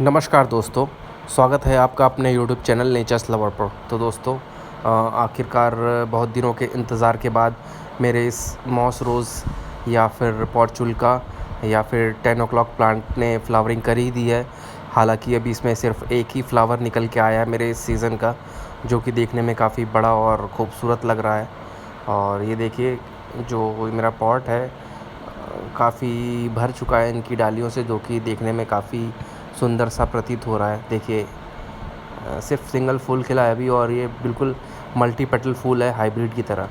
नमस्कार दोस्तों, स्वागत है आपका अपने यूट्यूब चैनल नेचर्स लवर पर। तो दोस्तों आखिरकार बहुत दिनों के इंतज़ार के बाद मेरे इस मॉस रोज़ या फिर पॉर्चुल्का या फिर 10 ओ क्लॉक प्लांट ने फ्लावरिंग कर ही दी है। हालांकि अभी इसमें सिर्फ एक ही फ्लावर निकल के आया है मेरे इस सीज़न का, जो कि देखने में काफ़ी बड़ा और खूबसूरत लग रहा है। और ये देखिए, जो मेरा पॉट है काफ़ी भर चुका है इनकी डालियों से, जो कि देखने में काफ़ी सुंदर सा प्रतीत हो रहा है। देखिए सिर्फ सिंगल फूल खिला है अभी, और ये बिल्कुल मल्टी पेटल फूल है हाइब्रिड की तरह।